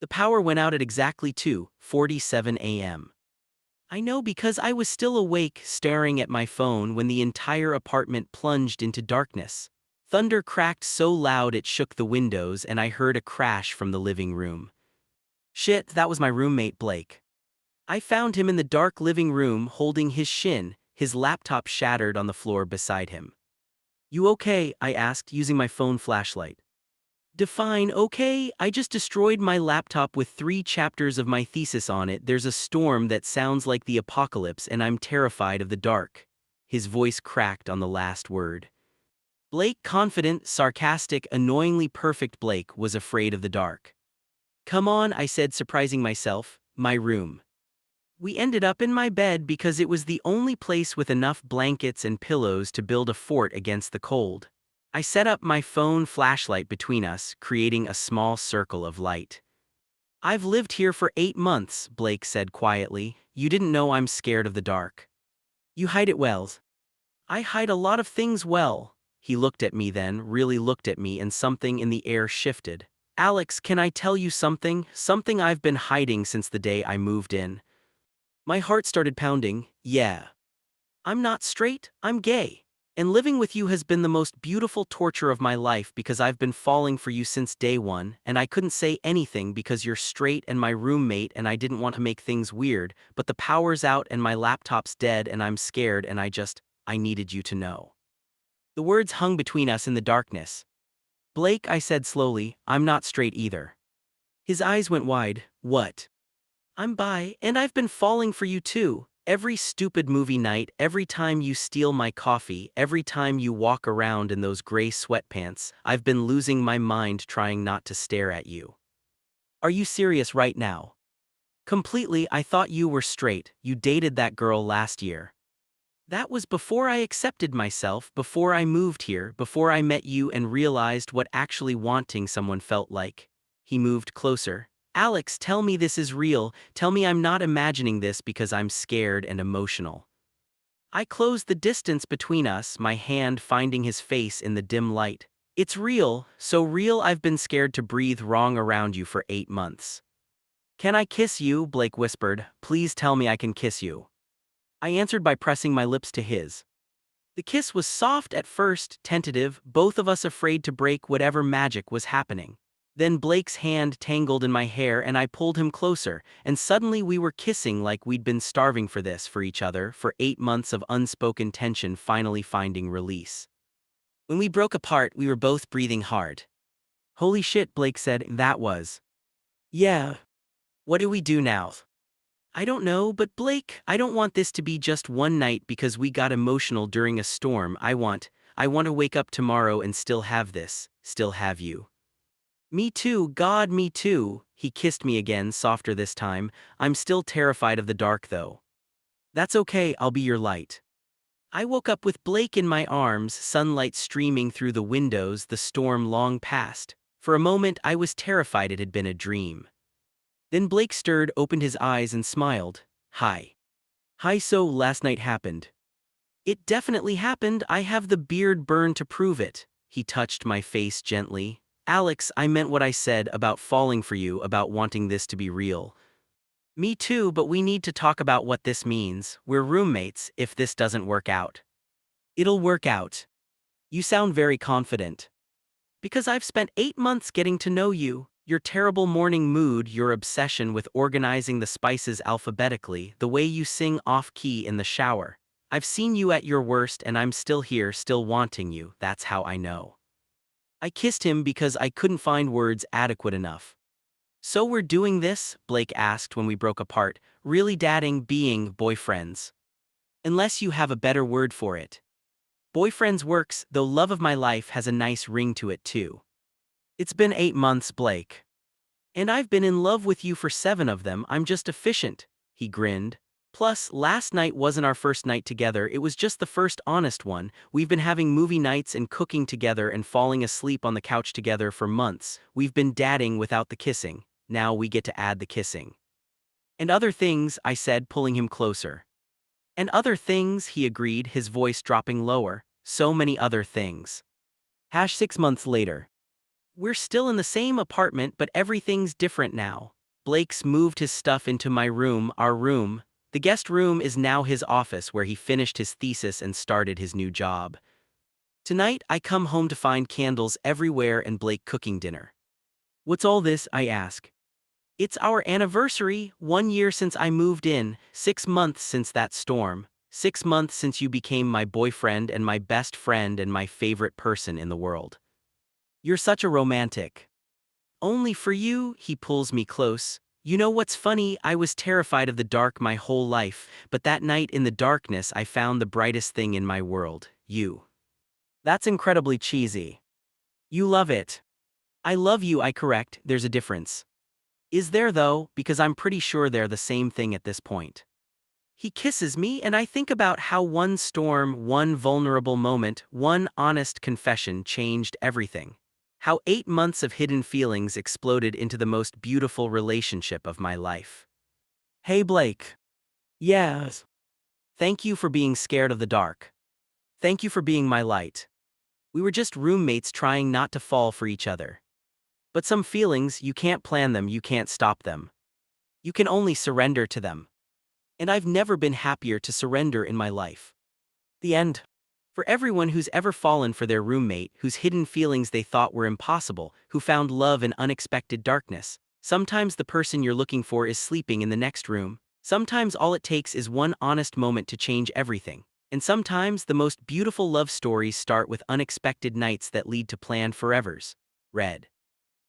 The power went out at exactly 2:47 a.m. I know because I was still awake staring at my phone when the entire apartment plunged into darkness. Thunder cracked so loud it shook the windows and I heard a crash from the living room. Shit, that was my roommate Blake. I found him in the dark living room holding his shin, his laptop shattered on the floor beside him. "You okay?" I asked using my phone flashlight. "Define okay? I just destroyed my laptop with 3 chapters of my thesis on it. There's a storm that sounds like the apocalypse and I'm terrified of the dark." His voice cracked on the last word. Blake, confident, sarcastic, annoyingly perfect Blake, was afraid of the dark. "Come on," I said, surprising myself. "My room." We ended up in my bed because it was the only place with enough blankets and pillows to build a fort against the cold. I set up my phone flashlight between us, creating a small circle of light. "I've lived here for 8 months, Blake said quietly. "You didn't know I'm scared of the dark." "You hide it well." "I hide a lot of things well." He looked at me then, really looked at me, and something in the air shifted. "Alex, can I tell you something? Something I've been hiding since the day I moved in." My heart started pounding. "Yeah. I'm not straight, I'm gay. And living with you has been the most beautiful torture of my life because I've been falling for you since day one, and I couldn't say anything because you're straight and my roommate and I didn't want to make things weird, but the power's out and my laptop's dead and I'm scared and I needed you to know." The words hung between us in the darkness. "Blake," I said slowly, "I'm not straight either." His eyes went wide. "What?" "I'm bi, and I've been falling for you too. Every stupid movie night, every time you steal my coffee, every time you walk around in those gray sweatpants, I've been losing my mind trying not to stare at you." "Are you serious right now?" "Completely. I thought you were straight. You dated that girl last year." "That was before I accepted myself, before I moved here, before I met you and realized what actually wanting someone felt like." He moved closer. "Alex, tell me this is real. Tell me I'm not imagining this because I'm scared and emotional." I closed the distance between us, my hand finding his face in the dim light. "It's real, so real I've been scared to breathe wrong around you for 8 months." "Can I kiss you?" Blake whispered. "Please tell me I can kiss you." I answered by pressing my lips to his. The kiss was soft at first, tentative, both of us afraid to break whatever magic was happening. Then Blake's hand tangled in my hair and I pulled him closer, and suddenly we were kissing like we'd been starving for this, for each other, for 8 months of unspoken tension finally finding release. When we broke apart, we were both breathing hard. "Holy shit," Blake said, "that was." "Yeah. What do we do now?" "I don't know, but Blake, I don't want this to be just one night because we got emotional during a storm. I want to wake up tomorrow and still have this, still have you." "Me too, God, me too." He kissed me again, softer this time. "I'm still terrified of the dark though." "That's okay, I'll be your light." I woke up with Blake in my arms, sunlight streaming through the windows, the storm long past. For a moment I was terrified it had been a dream. Then Blake stirred, opened his eyes and smiled. "Hi." "Hi, so last night happened." "It definitely happened. I have the beard burn to prove it." He touched my face gently. "Alex, I meant what I said about falling for you, about wanting this to be real." "Me too, but we need to talk about what this means. We're roommates, if this doesn't work out." "It'll work out." "You sound very confident." "Because I've spent 8 months getting to know you. Your terrible morning mood, your obsession with organizing the spices alphabetically, the way you sing off-key in the shower. I've seen you at your worst and I'm still here, still wanting you. That's how I know." I kissed him because I couldn't find words adequate enough. "So we're doing this?" Blake asked when we broke apart. "Really dating, being boyfriends?" "Unless you have a better word for it." "Boyfriends works, though love of my life has a nice ring to it too." "It's been 8 months, Blake. And I've been in love with you for 7 of them. I'm just efficient." He grinned. "Plus, last night wasn't our first night together, it was just the first honest one. We've been having movie nights and cooking together and falling asleep on the couch together for months. We've been dating without the kissing. Now we get to add the kissing." "And other things," I said, pulling him closer. "And other things," he agreed, his voice dropping lower. "So many other things." 6 months later. We're still in the same apartment, but everything's different now. Blake's moved his stuff into my room, our room. The guest room is now his office where he finished his thesis and started his new job. Tonight, I come home to find candles everywhere and Blake cooking dinner. What's all this, I ask. It's our anniversary, 1 year since I moved in, 6 months since that storm, 6 months since you became my boyfriend and my best friend and my favorite person in the world. You're such a romantic. Only for you, he pulls me close. You know what's funny? I was terrified of the dark my whole life, but that night in the darkness I found the brightest thing in my world, you. That's incredibly cheesy. You love it. I love you, I correct, there's a difference. Is there though, because I'm pretty sure they're the same thing at this point. He kisses me and I think about how one storm, one vulnerable moment, one honest confession changed everything. How 8 months of hidden feelings exploded into the most beautiful relationship of my life. Hey Blake. Yes. Thank you for being scared of the dark. Thank you for being my light. We were just roommates trying not to fall for each other. But some feelings, you can't plan them, you can't stop them. You can only surrender to them. And I've never been happier to surrender in my life. The end. For everyone who's ever fallen for their roommate, whose hidden feelings they thought were impossible, who found love in unexpected darkness, sometimes the person you're looking for is sleeping in the next room. Sometimes all it takes is one honest moment to change everything. And sometimes the most beautiful love stories start with unexpected nights that lead to planned forevers. Red.